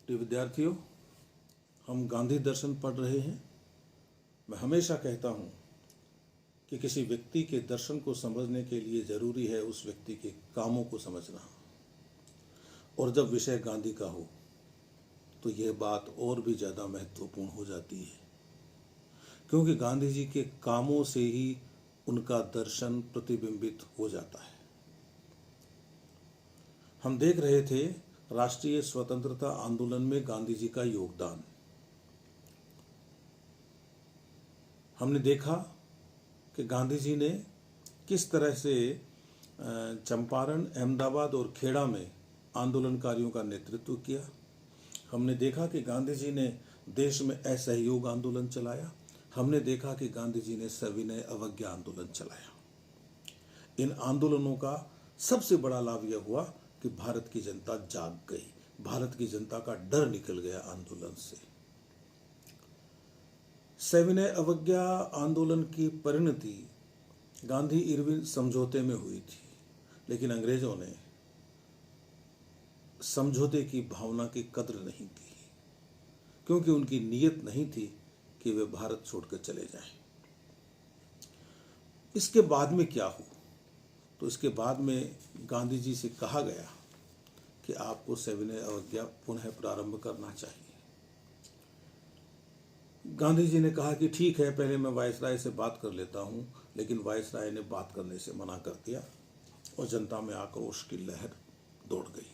प्रिय विद्यार्थियों, हम गांधी दर्शन पढ़ रहे हैं। मैं हमेशा कहता हूँ कि किसी व्यक्ति के दर्शन को समझने के लिए ज़रूरी है उस व्यक्ति के कामों को समझना, और जब विषय गांधी का हो तो यह बात और भी ज़्यादा महत्वपूर्ण हो जाती है, क्योंकि गांधी जी के कामों से ही उनका दर्शन प्रतिबिंबित हो जाता है। हम देख रहे थे राष्ट्रीय स्वतंत्रता आंदोलन में गांधी जी का योगदान। हमने देखा कि गांधी जी ने किस तरह से चंपारण, अहमदाबाद और खेड़ा में आंदोलनकारियों का नेतृत्व किया। हमने देखा कि गांधी जी ने देश में असहयोग आंदोलन चलाया। हमने देखा कि गांधी जी ने सविनय अवज्ञा आंदोलन चलाया। इन आंदोलनों का सबसे बड़ा लाभ यह हुआ कि भारत की जनता जाग गई, भारत की जनता का डर निकल गया आंदोलन से। सविनय अवज्ञा आंदोलन की परिणति गांधी इरविन समझौते में हुई थी, लेकिन अंग्रेजों ने समझौते की भावना की कद्र नहीं की, क्योंकि उनकी नीयत नहीं थी कि वे भारत छोड़कर चले जाएं। इसके बाद में क्या हुआ? तो इसके बाद में गांधी जी से कहा गया कि आपको सविनय अवज्ञा पुनः प्रारंभ करना चाहिए। गांधी जी ने कहा कि ठीक है, पहले मैं वायसराय से बात कर लेता हूं, लेकिन वायसराय ने बात करने से मना कर दिया और जनता में आक्रोश की लहर दौड़ गई।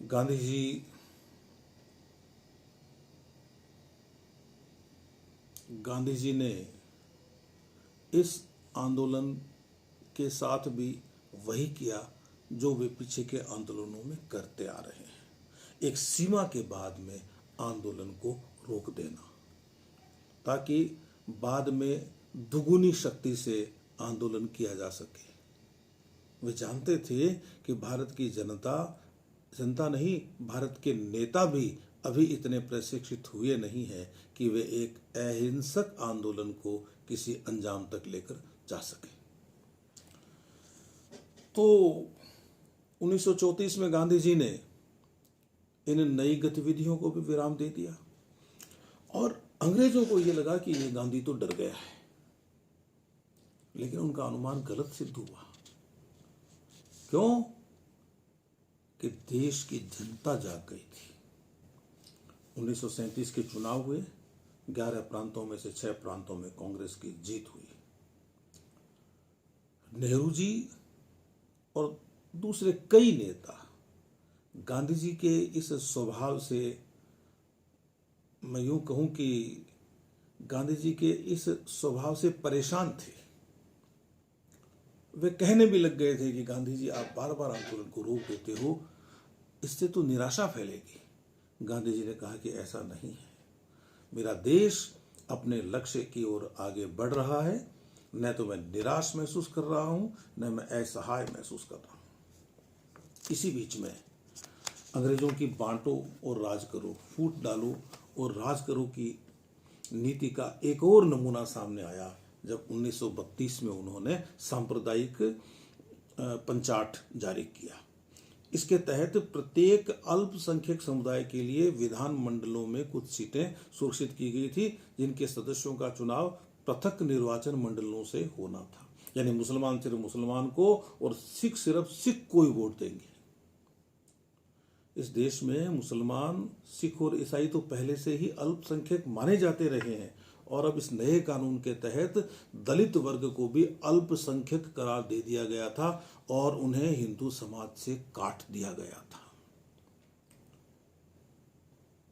गांधी जी ने इस आंदोलन के साथ भी वही किया जो वे पीछे के आंदोलनों में करते आ रहे हैं, एक सीमा के बाद में आंदोलन को रोक देना, ताकि बाद में दुगुनी शक्ति से आंदोलन किया जा सके। वे जानते थे कि भारत की जनता नहीं, भारत के नेता भी अभी इतने प्रशिक्षित हुए नहीं हैं कि वे एक अहिंसक आंदोलन को किसी अंजाम तक लेकर जा सके। तो 1934 में गांधी जी ने इन नई गतिविधियों को भी विराम दे दिया, और अंग्रेजों को यह लगा कि ये गांधी तो डर गया है, लेकिन उनका अनुमान गलत सिद्ध हुआ। क्यों? कि देश की जनता जाग गई थी। 1937 के चुनाव हुए, 11 प्रांतों में से 6 प्रांतों में कांग्रेस की जीत हुई। नेहरू जी और दूसरे कई नेता गांधी जी के इस स्वभाव से, मैं यूं कहूं कि गांधी जी के इस स्वभाव से परेशान थे। वे कहने भी लग गए थे कि गांधी जी, आप बार बार आंदोलन को रोक देते हो, इससे तो निराशा फैलेगी। गांधी जी ने कहा कि ऐसा नहीं है, मेरा देश अपने लक्ष्य की ओर आगे बढ़ रहा है, न तो मैं निराश महसूस कर रहा हूं, न मैं असहाय महसूस कर रहा हूं। इसी बीच में अंग्रेजों की बांटो और राज करो, फूट डालो और राज करो की नीति का एक और नमूना सामने आया, जब 1932 में उन्होंने सांप्रदायिक पंचाट जारी किया। इसके तहत प्रत्येक अल्पसंख्यक समुदाय के लिए विधान मंडलों में कुछ सीटें सुरक्षित की गई थी, जिनके सदस्यों का चुनाव पृथक निर्वाचन मंडलों से होना था। यानी मुसलमान सिर्फ मुसलमान को और सिख सिर्फ सिख को ही वोट देंगे। इस देश में मुसलमान, सिख और ईसाई तो पहले से ही अल्पसंख्यक माने जाते रहे हैं, और अब इस नए कानून के तहत दलित वर्ग को भी अल्पसंख्यक करार दे दिया गया था और उन्हें हिंदू समाज से काट दिया गया था।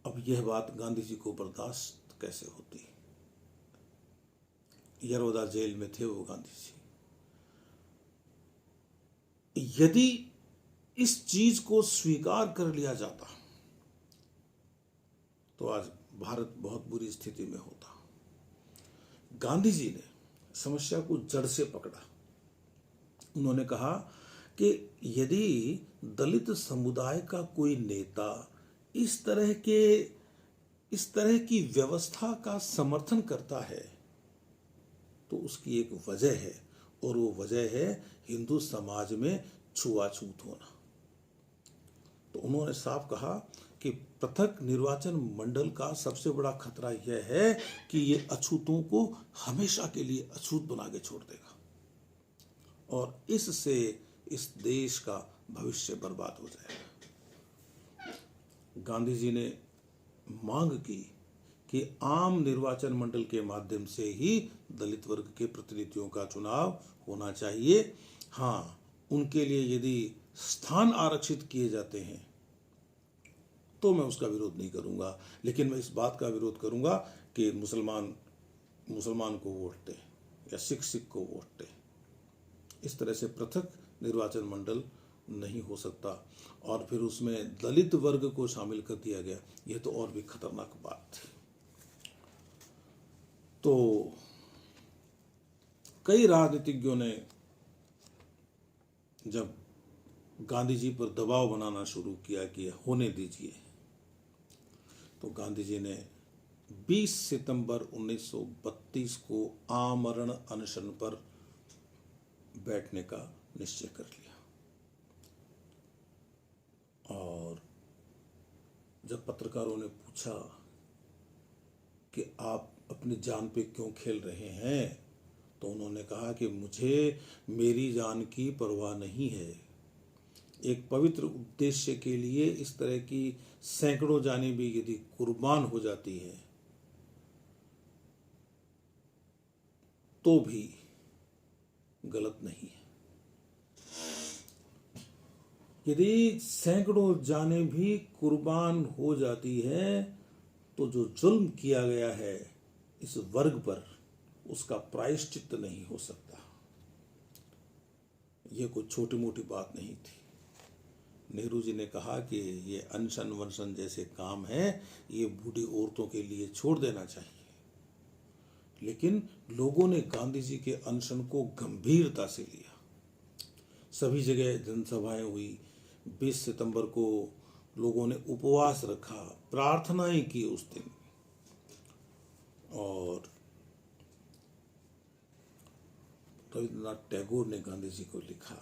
अब यह बात गांधी जी को बर्दाश्त कैसे होती? यरौदा जेल में थे वो गांधी जी। यदि इस चीज को स्वीकार कर लिया जाता तो आज भारत बहुत बुरी स्थिति में होता। गांधी जी ने समस्या को जड़ से पकड़ा। उन्होंने कहा कि यदि दलित समुदाय का कोई नेता इस तरह की व्यवस्था का समर्थन करता है तो उसकी एक वजह है, और वो वजह है हिंदू समाज में छुआछूत होना। तो उन्होंने साफ कहा कि पृथक निर्वाचन मंडल का सबसे बड़ा खतरा यह है कि ये अछूतों को हमेशा के लिए अछूत बना के छोड़ देगा और इससे इस देश का भविष्य बर्बाद हो जाएगा। गांधी जी ने मांग की कि आम निर्वाचन मंडल के माध्यम से ही दलित वर्ग के प्रतिनिधियों का चुनाव होना चाहिए। हाँ, उनके लिए यदि स्थान आरक्षित किए जाते हैं तो मैं उसका विरोध नहीं करूंगा, लेकिन मैं इस बात का विरोध करूंगा कि मुसलमान को वोट दे या सिख को वोट दे। इस तरह से पृथक निर्वाचन मंडल नहीं हो सकता और फिर उसमें दलित वर्ग को शामिल कर दिया गया, यह तो और भी खतरनाक बात थी। तो कई राजनीतिज्ञों ने जब गांधी जी पर दबाव बनाना शुरू किया कि होने दीजिए, तो गांधी जी ने 20 सितंबर 1932 को आमरण अनशन पर बैठने का निश्चय कर लिया। और जब पत्रकारों ने पूछा कि आप अपनी जान पे क्यों खेल रहे हैं, तो उन्होंने कहा कि मुझे मेरी जान की परवाह नहीं है। एक पवित्र उद्देश्य के लिए इस तरह की सैकड़ों जानें भी यदि कुर्बान हो जाती है तो भी गलत नहीं है। यदि सैकड़ों जानें भी कुर्बान हो जाती है तो जो जुल्म किया गया है इस वर्ग पर, उसका प्रायश्चित नहीं हो सकता। यह कोई छोटी मोटी बात नहीं थी। नेहरू जी ने कहा कि ये अनशन वनशन जैसे काम है ये बूढ़ी औरतों के लिए छोड़ देना चाहिए, लेकिन लोगों ने गांधी जी के अनशन को गंभीरता से लिया। सभी जगह जनसभाएं हुई। 20 सितंबर को लोगों ने उपवास रखा, प्रार्थनाएं की उस दिन। और रविंद्रनाथ टैगोर ने गांधी जी को लिखा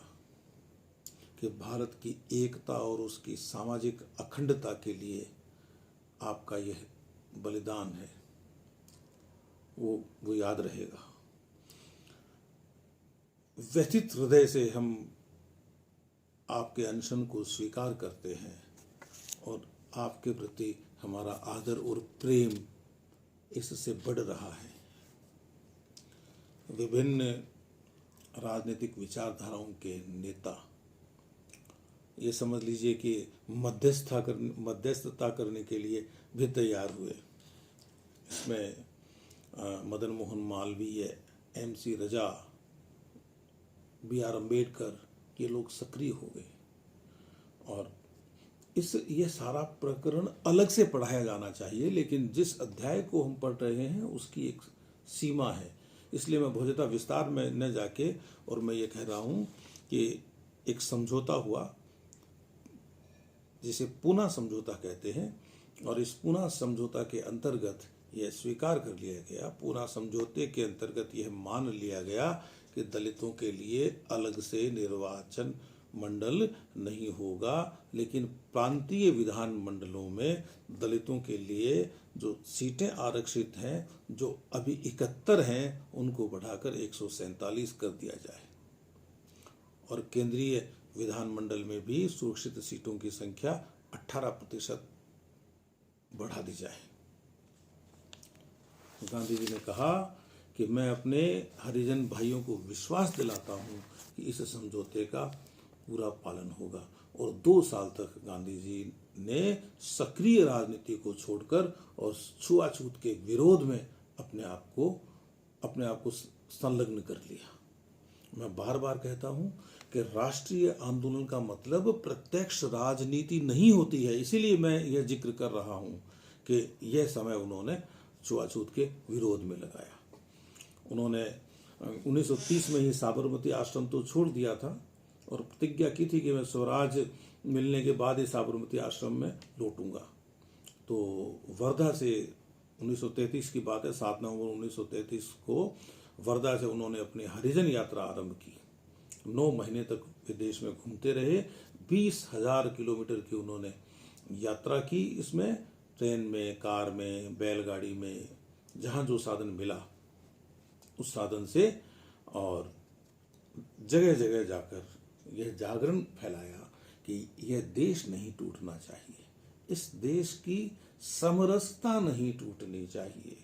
कि भारत की एकता और उसकी सामाजिक अखंडता के लिए आपका यह बलिदान है, वो याद रहेगा। व्यथित हृदय से हम आपके अनशन को स्वीकार करते हैं और आपके प्रति हमारा आदर और प्रेम इससे बढ़ रहा है। विभिन्न राजनीतिक विचारधाराओं के नेता ये समझ लीजिए कि मध्यस्थता करने के लिए भी तैयार हुए। इसमें मदन मोहन मालवीय, MC रजा, BR अम्बेडकर, ये लोग सक्रिय हो गए। और यह सारा प्रकरण अलग से पढ़ाया जाना चाहिए, लेकिन जिस अध्याय को हम पढ़ रहे हैं उसकी एक सीमा है। इसलिए मैं बहुत ज़्यादा विस्तार में न जाके और मैं ये कह रहा हूँ कि एक समझौता हुआ जिसे पुनः समझौता कहते हैं, और इस पुनः समझौता के अंतर्गत यह स्वीकार कर लिया गया, पुनः समझौते के अंतर्गत यह मान लिया गया कि दलितों के लिए अलग से निर्वाचन मंडल नहीं होगा, लेकिन प्रांतीय विधान मंडलों में दलितों के लिए जो सीटें आरक्षित हैं, जो अभी 71 हैं, उनको बढ़ाकर 147 कर दिया जाए और केंद्रीय विधानमंडल में भी सुरक्षित सीटों की संख्या 18% बढ़ा दी जाए। गांधी जी ने कहा कि मैं अपने हरिजन भाइयों को विश्वास दिलाता हूं कि इस समझौते का पूरा पालन होगा। और 2 साल तक गांधी जी ने सक्रिय राजनीति को छोड़कर और छुआछूत के विरोध में अपने आप को संलग्न कर लिया। मैं बार बार कहता हूं कि राष्ट्रीय आंदोलन का मतलब प्रत्यक्ष राजनीति नहीं होती है। इसीलिए मैं यह जिक्र कर रहा हूं कि यह समय उन्होंने छुआछूत के विरोध में लगाया। उन्होंने 1930 में ही साबरमती आश्रम तो छोड़ दिया था और प्रतिज्ञा की थी कि मैं स्वराज मिलने के बाद ही साबरमती आश्रम में लौटूंगा। तो वर्धा से 1933 की बात है, 7 नवंबर 1933 को वर्धा से उन्होंने अपनी हरिजन यात्रा आरंभ की। 9 महीने तक विदेश में घूमते रहे। 20,000 किलोमीटर की उन्होंने यात्रा की। इसमें ट्रेन में, कार में, बैलगाड़ी में, जहाँ जो साधन मिला उस साधन से, और जगह जगह जाकर यह जागरण फैलाया कि यह देश नहीं टूटना चाहिए, इस देश की समरसता नहीं टूटनी चाहिए।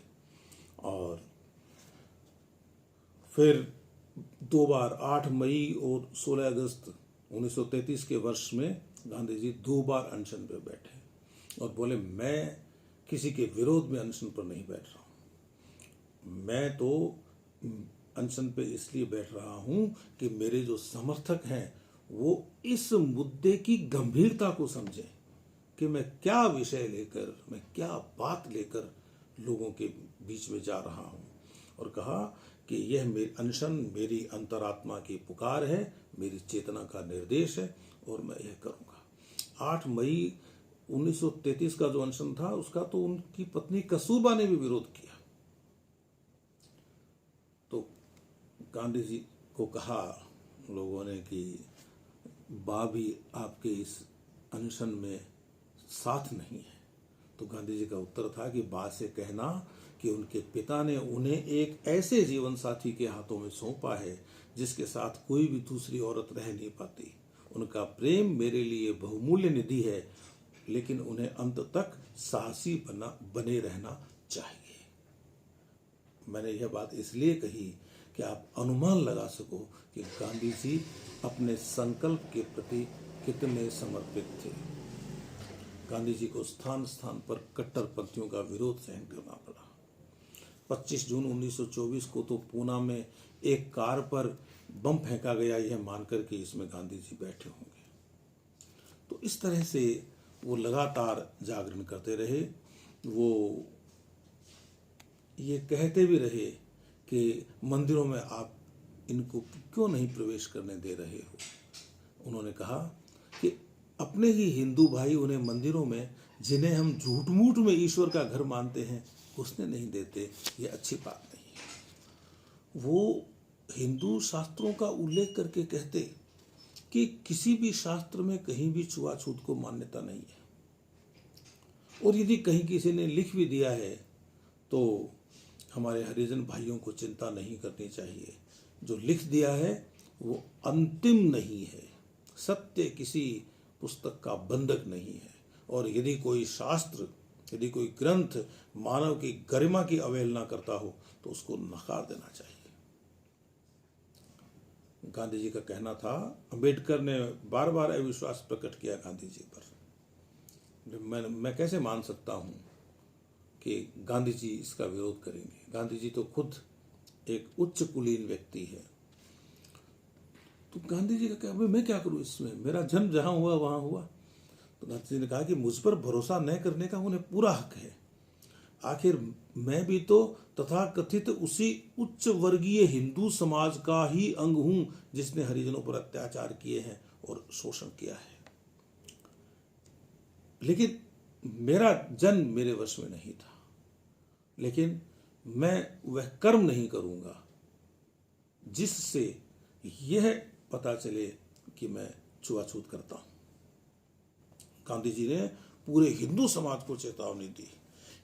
और फिर 2 बार 8 मई और 16 अगस्त 1933 के वर्ष में गांधी जी 2 बार अनशन पर बैठे और बोले, मैं किसी के विरोध में अनशन पर नहीं बैठ रहा हूं, मैं तो अनशन पे इसलिए बैठ रहा हूं कि मेरे जो समर्थक हैं वो इस मुद्दे की गंभीरता को समझें कि मैं क्या विषय लेकर, मैं क्या बात लेकर लोगों के बीच में जा रहा हूं। और कहा कि यह मेरी अनशन मेरी अंतरात्मा की पुकार है, मेरी चेतना का निर्देश है और मैं यह करूंगा। 8 मई 1933 का जो अनशन था उसका तो उनकी पत्नी कस्तूरबा ने भी विरोध किया। तो गांधी जी को कहा लोगों ने कि बा भी आपके इस अनशन में साथ नहीं है। तो गांधी जी का उत्तर था कि बा से कहना कि उनके पिता ने उन्हें एक ऐसे जीवन साथी के हाथों में सौंपा है जिसके साथ कोई भी दूसरी औरत रह नहीं पाती। उनका प्रेम मेरे लिए बहुमूल्य निधि है, लेकिन उन्हें अंत तक साहसी बने रहना चाहिए। मैंने यह बात इसलिए कही कि आप अनुमान लगा सको कि गांधी जी अपने संकल्प के प्रति कितने समर्पित थे। गांधी जी को स्थान स्थान पर कट्टरपंथियों का विरोध सहन करना पड़ा। 25 जून 1924 को तो पूना में एक कार पर बम फेंका गया, यह मानकर कि इसमें गांधी जी बैठे होंगे। तो इस तरह से वो लगातार जागरण करते रहे। वो ये कहते भी रहे कि मंदिरों में आप इनको क्यों नहीं प्रवेश करने दे रहे हो। उन्होंने कहा कि अपने ही हिंदू भाई उन्हें मंदिरों में, जिन्हें हम झूठ मूठ में ईश्वर का घर मानते हैं, घुसने नहीं देते, ये अच्छी बात नहीं है। वो हिंदू शास्त्रों का उल्लेख करके कहते कि किसी भी शास्त्र में कहीं भी छुआछूत को मान्यता नहीं है, और यदि कहीं किसी ने लिख भी दिया है तो हमारे हरिजन भाइयों को चिंता नहीं करनी चाहिए। जो लिख दिया है वो अंतिम नहीं है, सत्य किसी पुस्तक का बंधक नहीं है, और यदि कोई शास्त्र, यदि कोई ग्रंथ मानव की गरिमा की अवहेलना करता हो तो उसको नकार देना चाहिए। गांधी जी का कहना था, अंबेडकर ने बार बार अविश्वास प्रकट किया गांधी जी पर। मैं कैसे मान सकता हूं कि गांधी जी इसका विरोध करेंगे। गांधी जी तो खुद एक उच्च कुलीन व्यक्ति है। तो गांधी जी का क्या, मैं क्या करूं इसमें, मेरा जन्म जहां हुआ वहां हुआ। तो गांधी जी ने कहा कि मुझ पर भरोसा न करने का उन्हें पूरा हक है। आखिर मैं भी तो तथाकथित उसी उच्च वर्गीय हिंदू समाज का ही अंग हूं जिसने हरिजनों पर अत्याचार किए हैं और शोषण किया है। लेकिन मेरा जन्म मेरे वश में नहीं था, लेकिन मैं वह कर्म नहीं करूंगा जिससे यह पता चले कि मैं छुआछूत करता हूं। गांधी जी ने पूरे हिंदू समाज को चेतावनी दी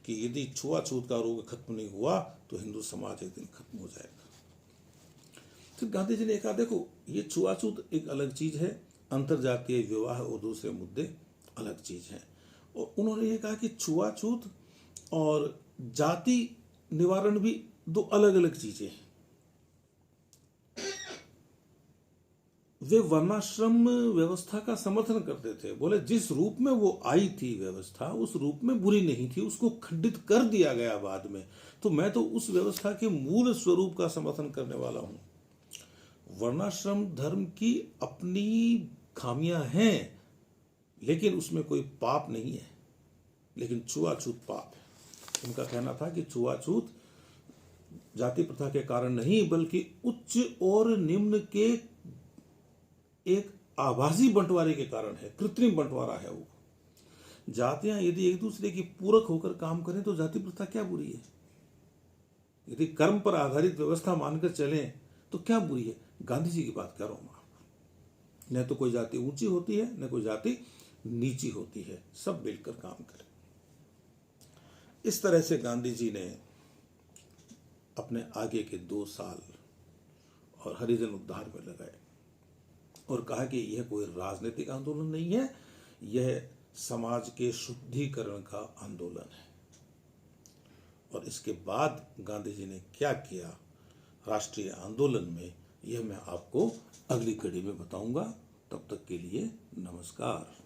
कि यदि छुआछूत का रोग खत्म नहीं हुआ तो हिंदू समाज एक दिन खत्म हो जाएगा। फिर गांधी जी ने कहा, देखो ये छुआछूत एक अलग चीज है, अंतरजातीय विवाह और दूसरे मुद्दे अलग चीज है। और उन्होंने ये कहा कि छुआछूत और जाति निवारण भी दो अलग अलग चीजें हैं। वे वर्णाश्रम व्यवस्था का समर्थन करते थे। बोले जिस रूप में वो आई थी व्यवस्था उस रूप में बुरी नहीं थी, उसको खंडित कर दिया गया बाद में, तो मैं तो उस व्यवस्था के मूल स्वरूप का समर्थन करने वाला हूं। वर्णाश्रम धर्म की अपनी खामियां हैं, लेकिन उसमें कोई पाप नहीं है, लेकिन छुआछूत पाप है। उनका कहना था कि छुआछूत जाति प्रथा के कारण नहीं, बल्कि उच्च और निम्न के एक आभासी बंटवारे के कारण है, कृत्रिम बंटवारा है वो। जातियां यदि एक दूसरे की पूरक होकर काम करें तो जाति प्रथा क्या बुरी है। यदि कर्म पर आधारित व्यवस्था मानकर चलें तो क्या बुरी है। गांधी जी की बात कर रहा हूं मैं। न तो कोई जाति ऊंची होती है न कोई जाति नीची होती है, सब मिलकर काम करें। इस तरह से गांधी जी ने अपने आगे के 2 साल और हरिजन उद्धार में लगाए और कहा कि यह कोई राजनीतिक आंदोलन नहीं है, यह समाज के शुद्धिकरण का आंदोलन है। और इसके बाद गांधी जी ने क्या किया राष्ट्रीय आंदोलन में, यह मैं आपको अगली कड़ी में बताऊंगा। तब तक के लिए नमस्कार।